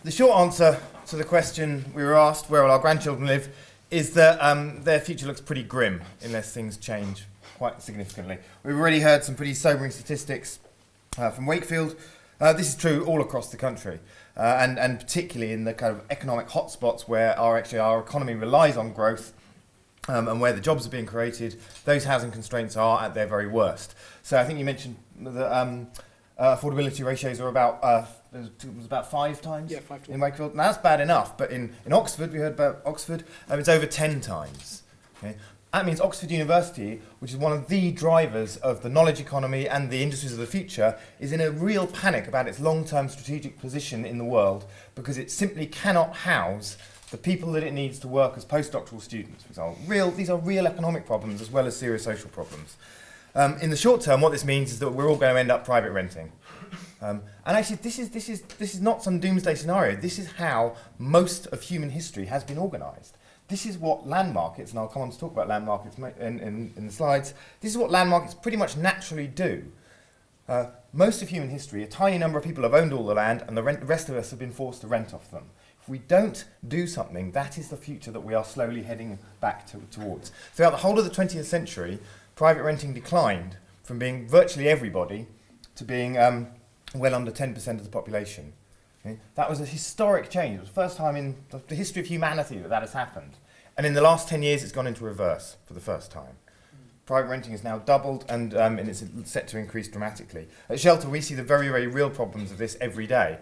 The short answer to the question we were asked, where will our grandchildren live, is that their future looks pretty grim unless things change quite significantly. We've already heard some pretty sobering statistics from Wakefield. This is true all across the country, and particularly in the kind of economic hotspots where our economy relies on growth and where the jobs are being created. Those housing constraints are at their very worst. So I think you mentioned that affordability ratios are about it was about 5 times, 5 to 1. in Wakefield. Now that's bad enough, but in Oxford, we heard about Oxford, it's over 10 times. Okay? That means Oxford University, which is one of the drivers of the knowledge economy and the industries of the future, is in a real panic about its long-term strategic position in the world because it simply cannot house the people that it needs to work as postdoctoral students. For example, these are real economic problems as well as serious social problems. In the short term, what this means is that we're all going to end up private renting. And actually, this is not some doomsday scenario. This is how most of human history has been organised. This is what land markets, and I'll come on to talk about land markets in the slides, this is what land markets pretty much naturally do. Most of human history, a tiny number of people have owned all the land, and the rest of us have been forced to rent off them. If we don't do something, that is the future that we are slowly heading back towards. Throughout the whole of the 20th century, private renting declined from being virtually everybody to being well under 10% of the population. Okay? That was a historic change. It was the first time in the history of humanity that has happened. And in the last 10 years, it's gone into reverse for the first time. Private renting has now doubled, and it's set to increase dramatically. At Shelter, we see the very, very real problems of this every day.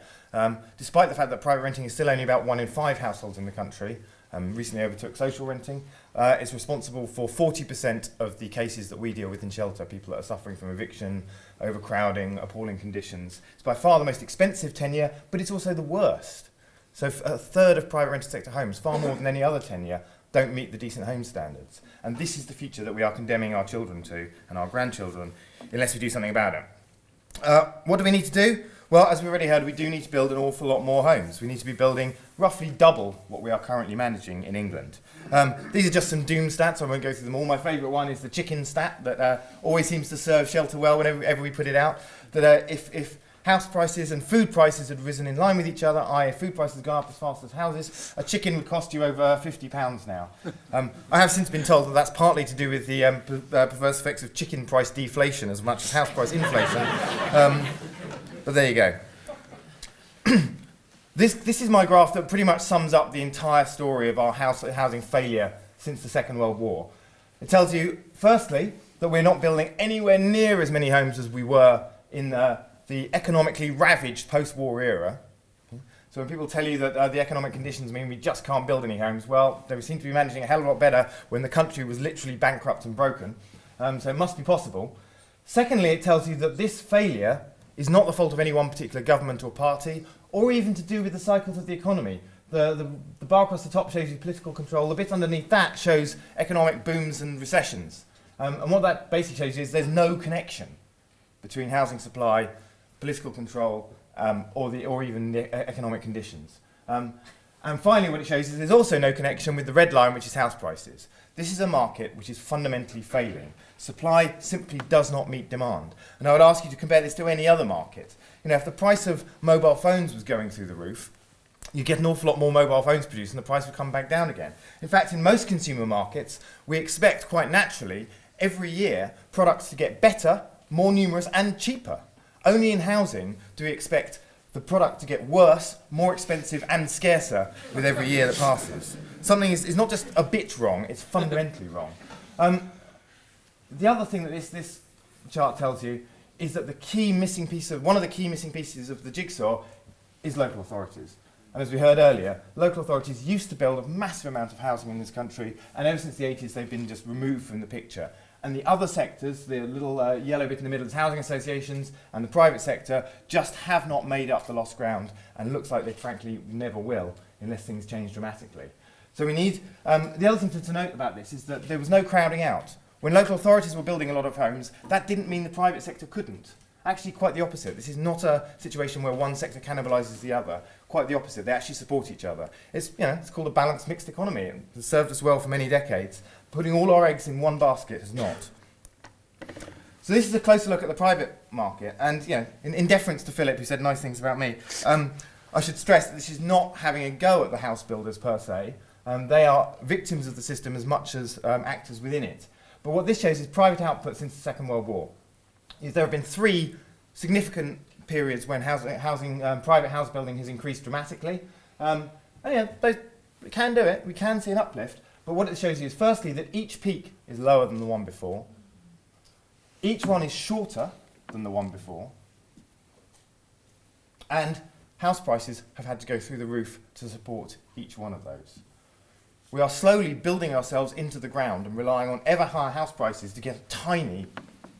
Despite the fact that private renting is still only about 1 in 5 households in the country, recently overtook social renting, it's responsible for 40% of the cases that we deal with in Shelter, people that are suffering from eviction, overcrowding, appalling conditions. It's by far the most expensive tenure, but it's also the worst. So a third of private rented sector homes, far more than any other tenure, don't meet the decent home standards. And this is the future that we are condemning our children to, and our grandchildren, unless we do something about it. What do we need to do? Well, as we already heard, we do need to build an awful lot more homes. We need to be building roughly double what we are currently managing in England. These are just some doom stats. I won't go through them all. My favourite one is the chicken stat that always seems to serve Shelter well whenever we put it out. That if house prices and food prices had risen in line with each other, i.e. food prices had gone up as fast as houses, a chicken would cost you over £50 now. I have since been told that that's partly to do with the perverse effects of chicken price deflation as much as house price inflation. But there you go. This is my graph that pretty much sums up the entire story of our housing failure since the Second World War. It tells you, firstly, that we're not building anywhere near as many homes as we were in the economically ravaged post-war era. So when people tell you that the economic conditions mean we just can't build any homes, well, they seem to be managing a hell of a lot better when the country was literally bankrupt and broken. So it must be possible. Secondly, it tells you that this failure is not the fault of any one particular government or party, or even to do with the cycles of the economy. The bar across the top shows you political control. The bit underneath that shows economic booms and recessions. And what that basically shows you is there's no connection between housing supply, political control, or even the economic conditions. And finally, what it shows is there's also no connection with the red line, which is house prices. This is a market which is fundamentally failing. Supply simply does not meet demand. And I would ask you to compare this to any other market. You know, if the price of mobile phones was going through the roof, you get an awful lot more mobile phones produced and the price would come back down again. In fact, in most consumer markets, we expect quite naturally every year products to get better, more numerous and cheaper. Only in housing do we expect the product to get worse, more expensive and scarcer with every year that passes. Something is not just a bit wrong, it's fundamentally wrong. The other thing that this chart tells you is that one of the key missing pieces of the jigsaw is local authorities. And as we heard earlier, local authorities used to build a massive amount of housing in this country, and ever since the 80s they've been just removed from the picture. And the other sectors, the little yellow bit in the middle, is housing associations and the private sector, just have not made up the lost ground, and looks like they frankly never will unless things change dramatically. So we need, the other thing to note about this is that there was no crowding out. When local authorities were building a lot of homes, that didn't mean the private sector couldn't. Actually, quite the opposite. This is not a situation where one sector cannibalises the other. Quite the opposite. They actually support each other. It's called a balanced mixed economy. It has served us well for many decades. Putting all our eggs in one basket has not. So this is a closer look at the private market. And in deference to Philip, who said nice things about me, I should stress that this is not having a go at the house builders per se. They are victims of the system as much as actors within it. But what this shows is private output since the Second World War. There have been 3 significant periods when private house building has increased dramatically. And yeah, we can do it, we can see an uplift, but what it shows you is firstly that each peak is lower than the one before, each one is shorter than the one before, and house prices have had to go through the roof to support each one of those. We are slowly building ourselves into the ground and relying on ever higher house prices to get a tiny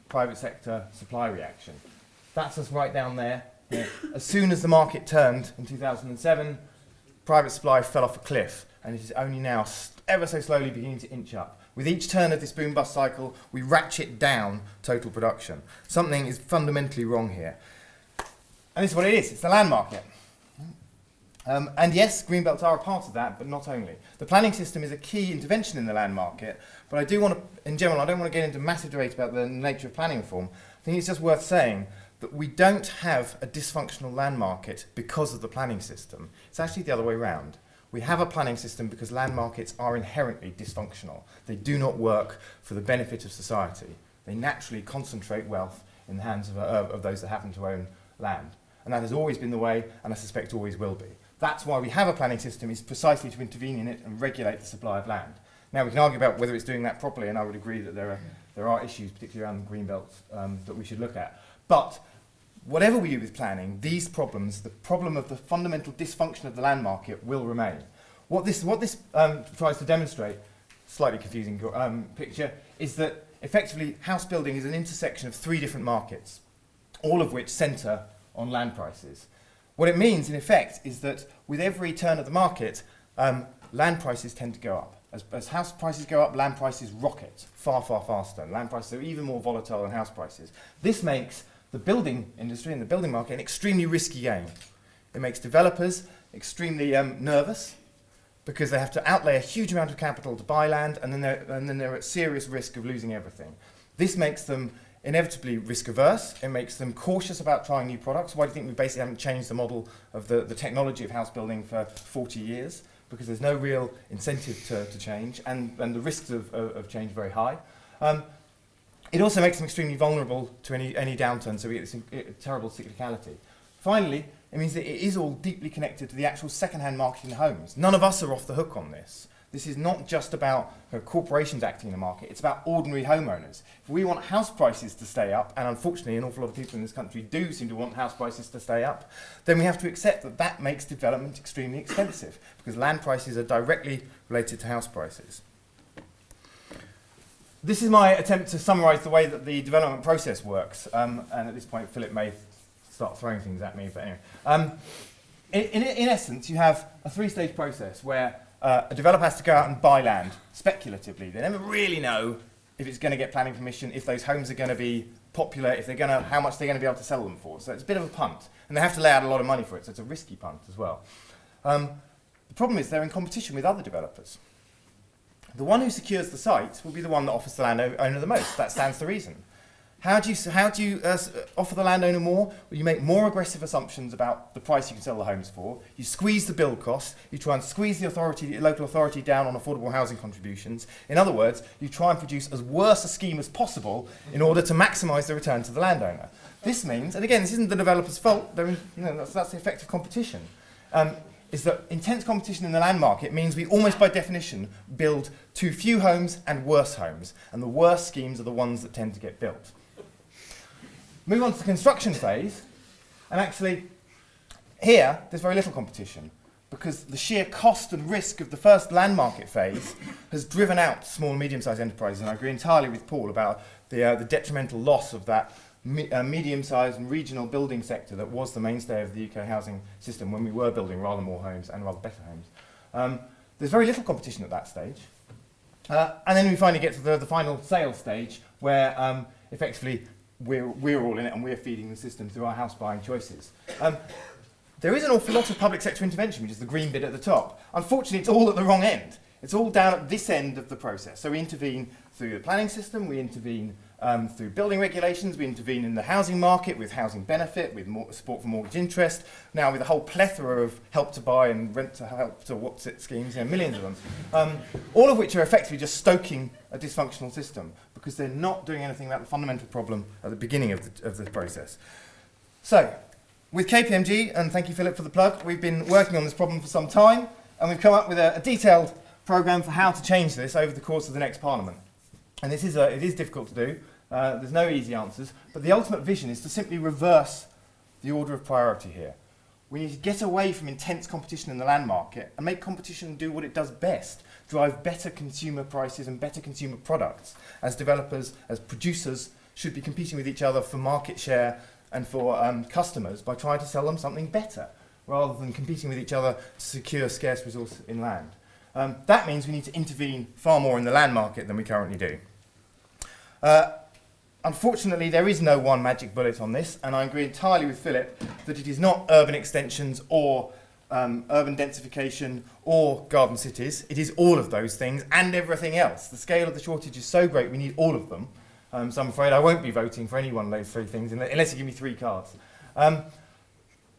private sector supply reaction. That's us right down there. Yeah. As soon as the market turned in 2007, private supply fell off a cliff, and it is only now ever so slowly beginning to inch up. With each turn of this boom-bust cycle, we ratchet down total production. Something is fundamentally wrong here. And this is what it is. It's the land market. And yes, greenbelts are a part of that, but not only. The planning system is a key intervention in the land market, but I do want to, in general, I don't want to get into massive debate about the nature of planning reform. I think it's just worth saying that we don't have a dysfunctional land market because of the planning system. It's actually the other way around. We have a planning system because land markets are inherently dysfunctional. They do not work for the benefit of society. They naturally concentrate wealth in the hands of those that happen to own land. And that has always been the way, and I suspect always will be. That's why we have a planning system, is precisely to intervene in it and regulate the supply of land. Now we can argue about whether it's doing that properly, and I would agree that there are issues, particularly around the green belts, that we should look at. But whatever we do with planning, these problems, the problem of the fundamental dysfunction of the land market, will remain. What this tries to demonstrate, slightly confusing picture, is that effectively house building is an intersection of 3 different markets, all of which centre on land prices. What it means, in effect, is that with every turn of the market, land prices tend to go up. As house prices go up, land prices rocket far, far faster. Land prices are even more volatile than house prices. This makes the building industry and the building market an extremely risky game. It makes developers extremely nervous because they have to outlay a huge amount of capital to buy land, and then they're at serious risk of losing everything. This makes them inevitably risk averse. It makes them cautious about trying new products. Why do you think we basically haven't changed the model of the technology of house building for 40 years? Because there's no real incentive to change, and the risks of change are very high. It also makes them extremely vulnerable to any downturn, so we get this terrible cyclicality. Finally, it means that it is all deeply connected to the actual second-hand market in homes. None of us are off the hook on this. This is not just about corporations acting in the market, it's about ordinary homeowners. If we want house prices to stay up, and unfortunately an awful lot of people in this country do seem to want house prices to stay up, then we have to accept that that makes development extremely expensive, because land prices are directly related to house prices. This is my attempt to summarise the way that the development process works, and at this point Philip may start throwing things at me, but anyway. In essence, you have a 3-stage process where a developer has to go out and buy land speculatively. They never really know if it's going to get planning permission, if those homes are going to be popular, how much they're going to be able to sell them for. So it's a bit of a punt, and they have to lay out a lot of money for it, so it's a risky punt as well. The problem is they're in competition with other developers. The one who secures the site will be the one that offers the landowner the most. That stands to reason. How do you offer the landowner more? Well, you make more aggressive assumptions about the price you can sell the homes for. You squeeze the build costs. You try and squeeze the local authority down on affordable housing contributions. In other words, you try and produce as worse a scheme as possible in order to maximise the return to the landowner. This means, and again, this isn't the developer's fault. That's the effect of competition. Is that intense competition in the land market means we almost by definition build too few homes and worse homes, and the worst schemes are the ones that tend to get built. Move on to the construction phase, and actually here there's very little competition because the sheer cost and risk of the first land market phase has driven out small and medium-sized enterprises, and I agree entirely with Paul about the detrimental loss of that medium-sized and regional building sector that was the mainstay of the UK housing system when we were building rather more homes and rather better homes. There's very little competition at that stage. And then we finally get to the final sales stage where effectively we're all in it and we're feeding the system through our house buying choices. There is an awful lot of public sector intervention, which is the green bit at the top. Unfortunately, it's all at the wrong end. It's all down at this end of the process. So we intervene through the planning system, we intervene through building regulations. We intervene in the housing market with housing benefit, with more support for mortgage interest. Now with a whole plethora of help to buy and rent to help to what's it schemes, millions of them, all of which are effectively just stoking a dysfunctional system because they're not doing anything about the fundamental problem at the beginning of the process. So, with KPMG, and thank you Philip for the plug, we've been working on this problem for some time, and we've come up with a detailed programme for how to change this over the course of the next Parliament. And it is difficult to do. There's no easy answers, but the ultimate vision is to simply reverse the order of priority here. We need to get away from intense competition in the land market and make competition do what it does best, drive better consumer prices and better consumer products, as developers, as producers should be competing with each other for market share and for customers by trying to sell them something better, rather than competing with each other to secure scarce resource in land. That means we need to intervene far more in the land market than we currently do. Unfortunately, there is no one magic bullet on this, and I agree entirely with Philip that it is not urban extensions or urban densification or garden cities. It is all of those things and everything else. The scale of the shortage is so great, we need all of them. So I'm afraid I won't be voting for any one of those three things unless you give me 3 cards.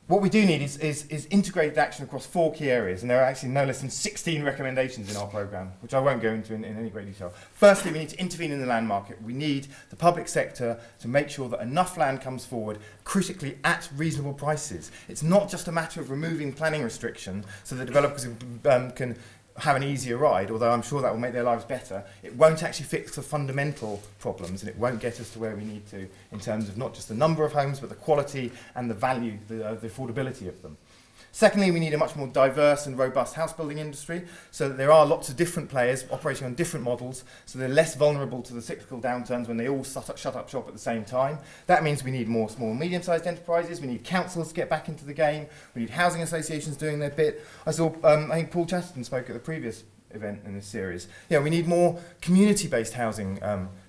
What we do need is integrated action across 4 key areas, and there are actually no less than 16 recommendations in our programme, which I won't go into in any great detail. Firstly, we need to intervene in the land market. We need the public sector to make sure that enough land comes forward critically at reasonable prices. It's not just a matter of removing planning restriction so that developers can have an easier ride, although I'm sure that will make their lives better. It won't actually fix the fundamental problems, and it won't get us to where we need to in terms of not just the number of homes, but the quality and the value, the affordability of them. Secondly, we need a much more diverse and robust house building industry so that there are lots of different players operating on different models, so they're less vulnerable to the cyclical downturns when they all shut up shop at the same time. That means we need more small and medium-sized enterprises, we need councils to get back into the game, we need housing associations doing their bit. I saw, I think Paul Chatterton spoke at the previous event in this series. Yeah, we need more community-based housing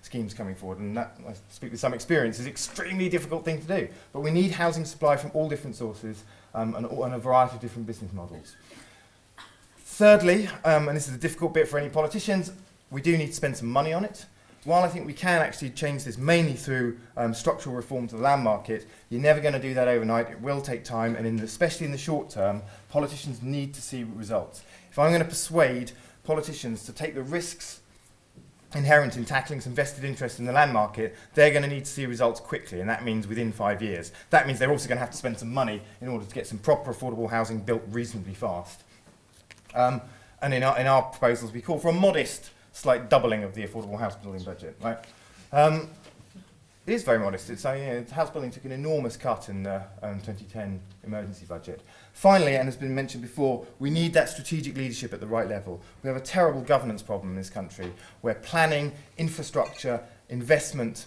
schemes coming forward, and that, I speak with some experience, is an extremely difficult thing to do. But we need housing supply from all different sources and a variety of different business models. Thirdly, and this is a difficult bit for any politicians, we do need to spend some money on it. While I think we can actually change this mainly through structural reform to the land market, you're never going to do that overnight. It will take time, and especially in the short term, politicians need to see results. If I'm going to persuade politicians to take the risks inherent in tackling some vested interest in the land market, they're going to need to see results quickly, and that means within 5 years. That means they're also going to have to spend some money in order to get some proper affordable housing built reasonably fast. And in our proposals, we call for a modest, slight doubling of the affordable house building budget. Right? It is very modest. It's, house building took an enormous cut in the 2010 emergency budget. Finally, and has been mentioned before, we need that strategic leadership at the right level. We have a terrible governance problem in this country where planning, infrastructure, investment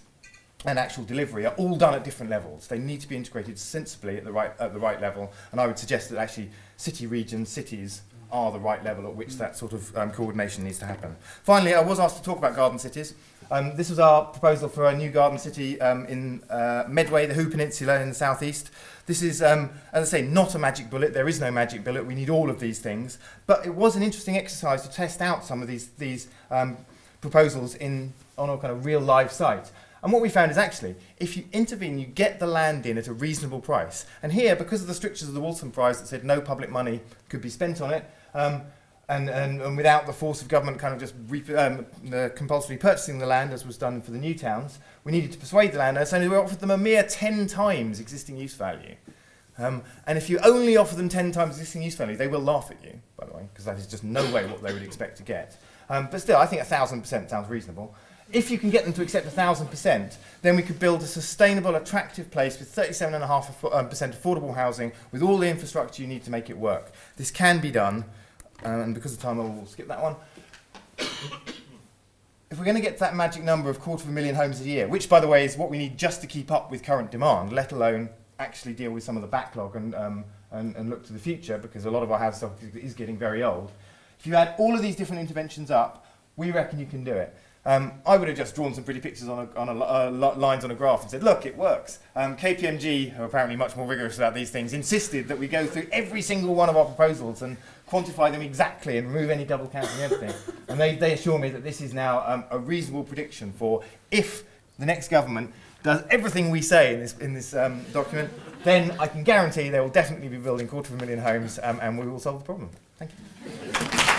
and actual delivery are all done at different levels. They need to be integrated sensibly at the right level, and I would suggest that actually city regions, cities are the right level at which that sort of coordination needs to happen. Finally, I was asked to talk about garden cities. This was our proposal for a new garden city in Medway, the Hoo Peninsula in the southeast. This is, as I say, not a magic bullet. There is no magic bullet. We need all of these things. But it was an interesting exercise to test out some of these proposals on a kind of real live site. And what we found is actually, if you intervene, you get the land in at a reasonable price. And here, because of the strictures of the Walton Prize that said no public money could be spent on it, and without the force of government kind of just compulsory purchasing the land, as was done for the new towns, we needed to persuade the landowners, so we offered them a mere 10 times existing use value. And if you only offer them 10 times existing use value, they will laugh at you, by the way, because that is just no way what they would expect to get. But still, I think 1,000% sounds reasonable. If you can get them to accept 1,000%, then we could build a sustainable, attractive place with 37.5% affordable housing with all the infrastructure you need to make it work. This can be done, and because of time I will skip that one. If we're going to get to that magic number of 250,000 homes a year, which by the way is what we need just to keep up with current demand, let alone actually deal with some of the backlog and look to the future, because a lot of our house stock is getting very old. If you add all of these different interventions up, we reckon you can do it. I would have just drawn some pretty pictures on lines on a graph and said, look, it works. KPMG, who are apparently much more rigorous about these things, insisted that we go through every single one of our proposals and quantify them exactly and remove any double counting and everything. And they assure me that this is now a reasonable prediction for if the next government does everything we say in this document, then I can guarantee they will definitely be building 250,000 homes and we will solve the problem. Thank you.